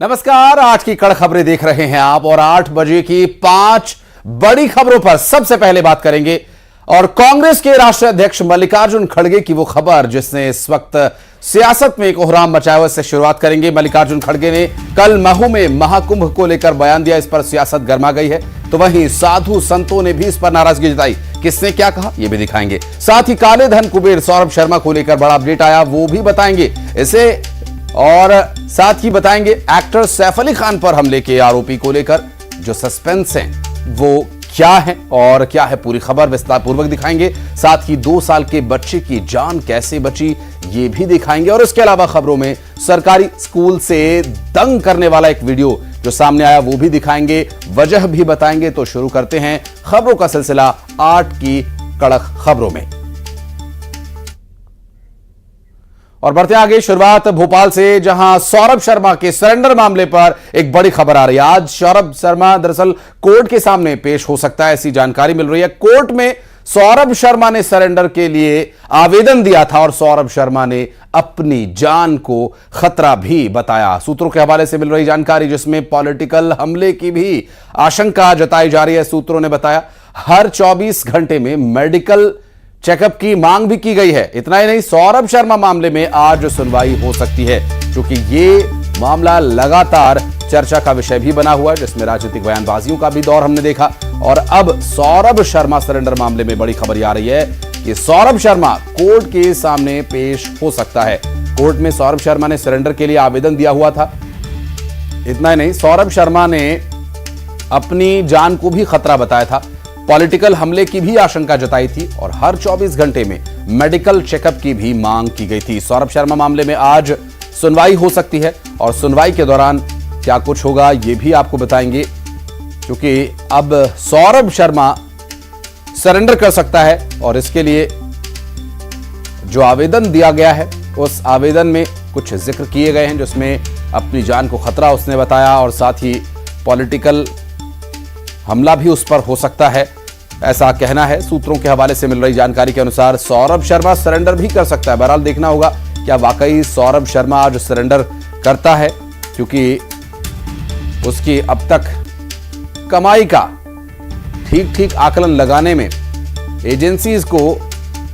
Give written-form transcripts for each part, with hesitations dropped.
नमस्कार, आज की कड़क खबरें देख रहे हैं आप और 8 बजे की 5 बड़ी खबरों पर सबसे पहले बात करेंगे और कांग्रेस के राष्ट्रीय अध्यक्ष मल्लिकार्जुन खड़गे की वो खबर जिसने इस वक्त सियासत में कोहराम मचाया हुआ, से शुरुआत करेंगे। मल्लिकार्जुन खड़गे ने कल महू में महाकुंभ को लेकर बयान दिया, इस पर सियासत गर्मा गई है। तो वहीं साधु संतों ने भी इस पर नाराजगी जताई, किसने क्या कहा ये भी दिखाएंगे। साथ ही काले धन कुबेर सौरभ शर्मा को लेकर बड़ा अपडेट आया, वो भी बताएंगे इसे। और साथ ही बताएंगे एक्टर सैफ अली खान पर हमले के आरोपी को लेकर जो सस्पेंस है वो क्या है और क्या है, पूरी खबर विस्तारपूर्वक दिखाएंगे। साथ ही 2 साल के बच्चे की जान कैसे बची ये भी दिखाएंगे। और इसके अलावा खबरों में सरकारी स्कूल से दंग करने वाला एक वीडियो जो सामने आया वो भी दिखाएंगे, वजह भी बताएंगे। तो शुरू करते हैं खबरों का सिलसिला 8 की कड़क खबरों में और बढ़ते आगे। शुरुआत भोपाल से, जहां सौरभ शर्मा के सरेंडर मामले पर एक बड़ी खबर आ रही है। आज सौरभ शर्मा दरअसल कोर्ट के सामने पेश हो सकता है, ऐसी जानकारी मिल रही है। कोर्ट में सौरभ शर्मा ने सरेंडर के लिए आवेदन दिया था और सौरभ शर्मा ने अपनी जान को खतरा भी बताया। सूत्रों के हवाले से मिल रही जानकारी जिसमें पॉलिटिकल हमले की भी आशंका जताई जा रही है। सूत्रों ने बताया हर 24 घंटे में मेडिकल चेकअप की मांग भी की गई है। इतना ही नहीं, सौरभ शर्मा मामले में आज सुनवाई हो सकती है, क्योंकि ये मामला लगातार चर्चा का विषय भी बना हुआ है, जिसमें राजनीतिक बयानबाजियों का भी दौर हमने देखा। और अब सौरभ शर्मा सरेंडर मामले में बड़ी खबर आ रही है कि सौरभ शर्मा कोर्ट के सामने पेश हो सकता है। कोर्ट में सौरभ शर्मा ने सरेंडर के लिए आवेदन दिया हुआ था। इतना ही नहीं, सौरभ शर्मा ने अपनी जान को भी खतरा बताया था, पॉलिटिकल हमले की भी आशंका जताई थी और हर 24 घंटे में मेडिकल चेकअप की भी मांग की गई थी। सौरभ शर्मा मामले में आज सुनवाई हो सकती है और सुनवाई के दौरान क्या कुछ होगा ये भी आपको बताएंगे, क्योंकि अब सौरभ शर्मा सरेंडर कर सकता है और इसके लिए जो आवेदन दिया गया है उस आवेदन में कुछ जिक्र किए गए हैं, जिसमें अपनी जान को खतरा उसने बताया और साथ ही पॉलिटिकल हमला भी उस पर हो सकता है, ऐसा कहना है। सूत्रों के हवाले से मिल रही जानकारी के अनुसार सौरभ शर्मा सरेंडर भी कर सकता है। बहरहाल देखना होगा क्या वाकई सौरभ शर्मा आज सरेंडर करता है, क्योंकि उसकी अब तक कमाई का ठीक आकलन लगाने में एजेंसीज को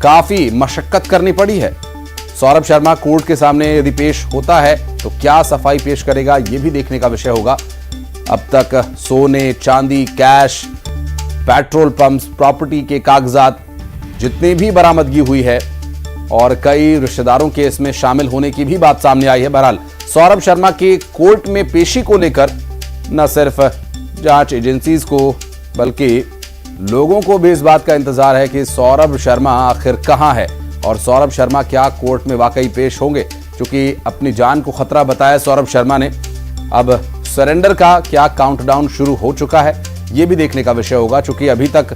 काफी मशक्कत करनी पड़ी है। सौरभ शर्मा कोर्ट के सामने यदि पेश होता है तो क्या सफाई पेश करेगा ये भी देखने का विषय होगा। अब तक सोने, चांदी, कैश, पेट्रोल पंप्स, प्रॉपर्टी के कागजात जितनी भी बरामदगी हुई है और कई रिश्तेदारों के इसमें शामिल होने की भी बात सामने आई है। बहरहाल सौरभ शर्मा के कोर्ट में पेशी को लेकर न सिर्फ जांच एजेंसीज को बल्कि लोगों को भी इस बात का इंतजार है कि सौरभ शर्मा आखिर कहां है और सौरभ शर्मा क्या कोर्ट में वाकई पेश होंगे, क्योंकि अपनी जान को खतरा बताया सौरभ शर्मा ने। अब सरेंडर का क्या काउंटडाउन शुरू हो चुका है यह भी देखने का विषय होगा, क्योंकि अभी तक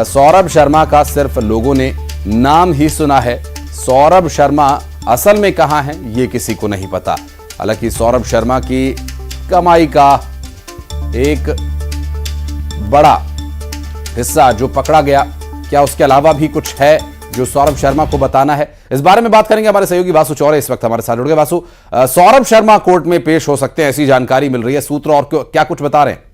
सौरभ शर्मा का सिर्फ लोगों ने नाम ही सुना है। सौरभ शर्मा असल में कहां है ये किसी को नहीं पता। हालांकि सौरभ शर्मा की कमाई का एक बड़ा हिस्सा जो पकड़ा गया, क्या उसके अलावा भी कुछ है जो सौरभ शर्मा को बताना है, इस बारे में बात करेंगे। हमारे सहयोगी वासु चौरे इस वक्त हमारे साथ जुड़ गए। वासु, सौरभ शर्मा कोर्ट में पेश हो सकते हैं ऐसी जानकारी मिल रही है, सूत्र और क्या कुछ बता रहे हैं?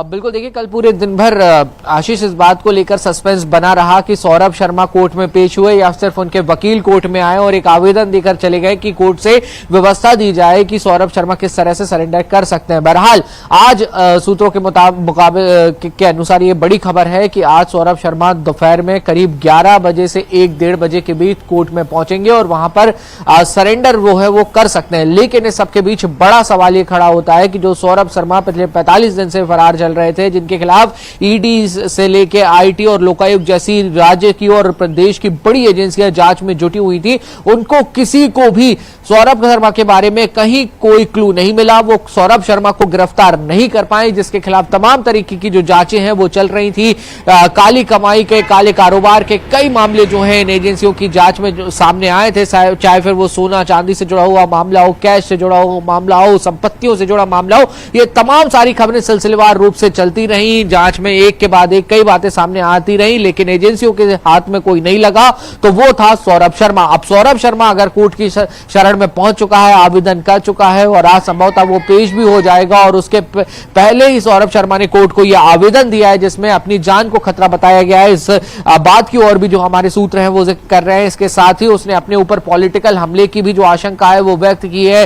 बिल्कुल, देखिए कल पूरे दिन भर आशीष इस बात को लेकर सस्पेंस बना रहा कि सौरभ शर्मा कोर्ट में पेश हुए या सिर्फ उनके वकील कोर्ट में आए और एक आवेदन देकर चले गए कि कोर्ट से व्यवस्था दी जाए कि सौरभ शर्मा किस तरह से सरेंडर कर सकते हैं। बहरहाल आज सूत्रों के मुताबिक के अनुसार ये बड़ी खबर है कि आज सौरभ शर्मा दोपहर में करीब 11 बजे से 1-1:30 बजे के बीच कोर्ट में पहुंचेंगे और वहां पर सरेंडर वो कर सकते हैं। लेकिन इस सबके बीच बड़ा सवाल ये खड़ा होता है कि जो सौरभ शर्मा पिछले 45 दिन से फरार चल रहे थे, जिनके खिलाफ ईडी से लेके आईटी और लोकायुक्त जैसी राज्य की और प्रदेश की बड़ी एजेंसियां जांच में जुटी हुई थी, उनको किसी को भी सौरभ शर्मा के बारे में कहीं कोई क्लू नहीं मिला। वो सौरभ शर्मा को गिरफ्तार नहीं कर पाए, जिसके खिलाफ तमाम तरीके की जो जांचें हैं वो चल रही थी। काली कमाई के, काले कारोबार के कई मामले जो हैं इन एजेंसियों की जांच में जो सामने आए थे, चाहे फिर वो सोना चांदी से जुड़ा हुआ मामला हो, कैश से जुड़ा हुआ मामला हो, संपत्तियों से जुड़ा मामला हो, ये तमाम सारी खबरें सिलसिलेवार रूप से चलती रही, जांच में एक के बाद एक कई बातें सामने आती रही, लेकिन एजेंसियों के हाथ में कोई नहीं लगा, तो वो था सौरभ शर्मा। अब सौरभ शर्मा अगर कोर्ट की शरण में पहुंच चुका है, आवेदन कर चुका है और आज संभवतः वो पेश भी हो जाएगा, और उसके पहले ही सौरभ शर्मा ने कोर्ट को यह आवेदन दिया है जिसमें अपनी जान को खतरा बताया गया है। इस बात की और भी जो हमारे सूत्र हैं वो जिक्र कर रहे हैं। इसके साथ ही उसने अपने ऊपर पॉलिटिकल हमले की भी जो आशंका है वो व्यक्त की है,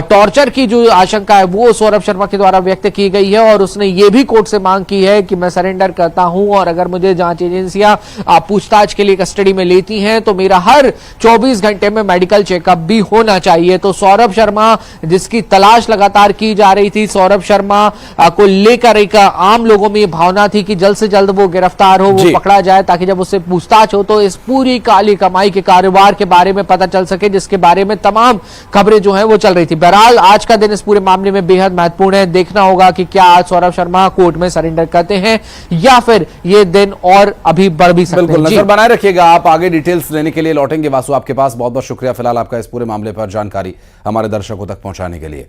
टॉर्चर की जो आशंका है वो सौरभ शर्मा के द्वारा व्यक्त की गई है, और उसने ये भी कोर्ट से मांग की है कि मैं सरेंडर करता हूं और अगर मुझे जांच एजेंसियां पूछताछ के लिए कस्टडी में लेती हैं तो मेरा हर 24 घंटे में मेडिकल चेकअप भी होना चाहिए। तो सौरभ शर्मा जिसकी तलाश लगातार की जा रही थी, सौरभ शर्मा को लेकर एक आम लोगों में भावना थी कि जल्द से जल्द वो गिरफ्तार हो, वो पकड़ा जाए, ताकि जब उससे पूछताछ हो तो इस पूरी काली कमाई के कारोबार के बारे में पता चल सके, जिसके बारे में तमाम खबरें जो है वो चल रही थी। बहरहाल आज का दिन इस पूरे मामले में बेहद महत्वपूर्ण है। देखना होगा कि क्या आज सौरभ शर्मा कोर्ट में सरेंडर करते हैं या फिर ये दिन और अभी बढ़ भी सकते हैं। बिल्कुल नजर बनाए रखिएगा, आप आगे डिटेल्स लेने के लिए लौटेंगे। वासु आपके पास बहुत बहुत शुक्रिया फिलहाल आपका इस पूरे मामले पर जानकारी हमारे दर्शकों तक पहुंचाने के लिए।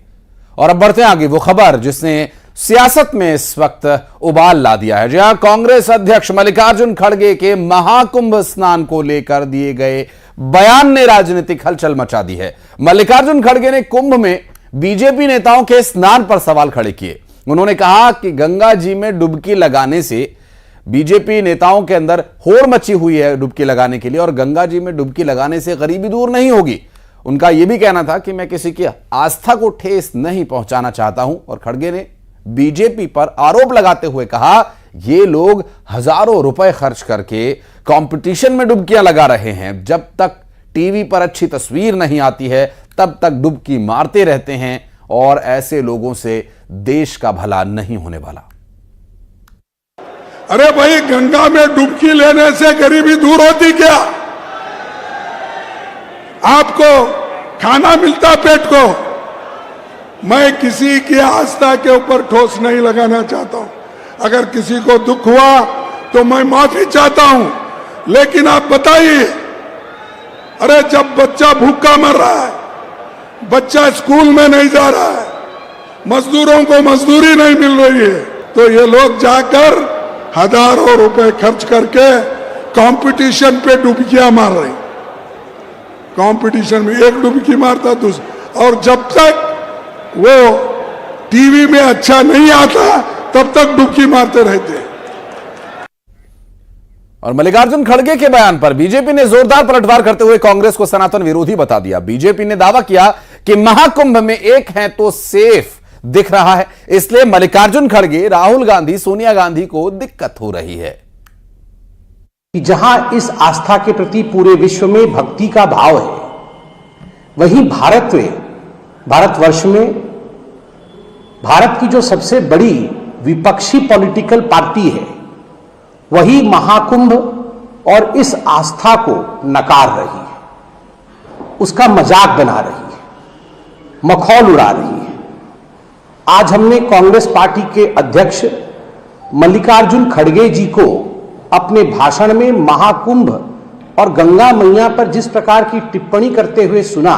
और अब बढ़ते हैं आगे वो खबर जिसने सियासत में इस वक्त उबाल ला दिया है। जहां कांग्रेस अध्यक्ष मल्लिकार्जुन खड़गे के महाकुंभ स्नान को लेकर दिए गए बयान ने राजनीतिक हलचल मचा दी है। मल्लिकार्जुन खड़गे ने कुंभ में बीजेपी नेताओं के स्नान पर सवाल खड़े किए। उन्होंने कहा कि गंगा जी में डुबकी लगाने से बीजेपी नेताओं के अंदर होड़ मची हुई है डुबकी लगाने के लिए, और गंगा जी में डुबकी लगाने से गरीबी दूर नहीं होगी। उनका यह भी कहना था कि मैं किसी की आस्था को ठेस नहीं पहुंचाना चाहता हूं। और खड़गे ने बीजेपी पर आरोप लगाते हुए कहा, ये लोग हजारों रुपए खर्च करके कंपटीशन में डुबकियां लगा रहे हैं, जब तक टीवी पर अच्छी तस्वीर नहीं आती है तब तक डुबकी मारते रहते हैं, और ऐसे लोगों से देश का भला नहीं होने वाला। अरे भाई, गंगा में डुबकी लेने से गरीबी दूर होती क्या? आपको खाना मिलता पेट को। मैं किसी की आस्था के ऊपर ठोस नहीं लगाना चाहता हूं। अगर किसी को दुख हुआ तो मैं माफी चाहता हूं, लेकिन आप बताइए, अरे जब बच्चा भूखा मर रहा है, बच्चा स्कूल में नहीं जा रहा है, मजदूरों को मजदूरी नहीं मिल रही है, तो ये लोग जाकर हजारों रुपए खर्च करके कंपटीशन पे डुबकियां मार रहे हैं। कंपटीशन में एक डुबकी मारता दूसरा, और जब तक वो टीवी में अच्छा नहीं आता तब तक डुबकी मारते रहते हैं। और मल्लिकार्जुन खड़गे के बयान पर बीजेपी ने जोरदार पलटवार करते हुए कांग्रेस को सनातन विरोधी बता दिया। बीजेपी ने दावा किया कि महाकुंभ में एक है तो सेफ दिख रहा है, इसलिए मल्लिकार्जुन खड़गे, राहुल गांधी, सोनिया गांधी को दिक्कत हो रही है। कि जहां इस आस्था के प्रति पूरे विश्व में भक्ति का भाव है, वहीं भारतवर्ष में भारत की जो सबसे बड़ी विपक्षी पॉलिटिकल पार्टी है, वही महाकुंभ और इस आस्था को नकार रही है, उसका मजाक बना रही है, मखौल उड़ा रही है। आज हमने कांग्रेस पार्टी के अध्यक्ष मल्लिकार्जुन खड़गे जी को अपने भाषण में महाकुंभ और गंगा मैया पर जिस प्रकार की टिप्पणी करते हुए सुना,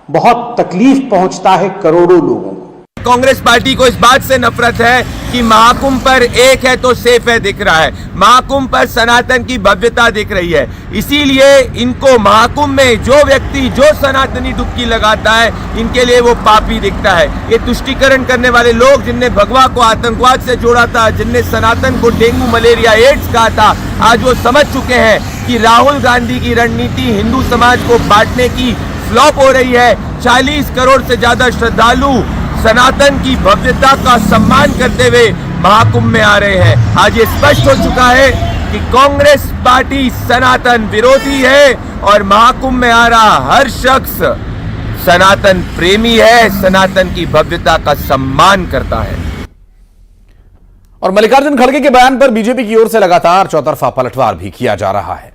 बहुत तकलीफ पहुंचता है करोड़ों लोगों को। कांग्रेस पार्टी को इस बात से नफरत है कि महाकुंभ पर एक है तो सेफ है दिख रहा है, महाकुंभ पर सनातन की भव्यता दिख रही है, इसीलिए इनको महाकुंभ में जो व्यक्ति जो सनातनी डुबकी लगाता है, इनके लिए वो पापी दिखता है। ये तुष्टीकरण करने वाले लोग, जिनने भगवा को आतंकवाद से जोड़ा था, जिनने सनातन को डेंगू मलेरिया एड्स कहा था, आज वो समझ चुके हैं कि राहुल गांधी की रणनीति हिंदू समाज को बांटने की फ्लॉप हो रही है। 40 करोड़ से ज्यादा श्रद्धालु सनातन की भव्यता का सम्मान करते हुए महाकुंभ में आ रहे हैं। आज ये स्पष्ट हो चुका है कि कांग्रेस पार्टी सनातन विरोधी है और महाकुंभ में आ रहा हर शख्स सनातन प्रेमी है, सनातन की भव्यता का सम्मान करता है। और मल्लिकार्जुन खड़गे के बयान पर बीजेपी की ओर से लगातार चौतरफा पलटवार भी किया जा रहा है।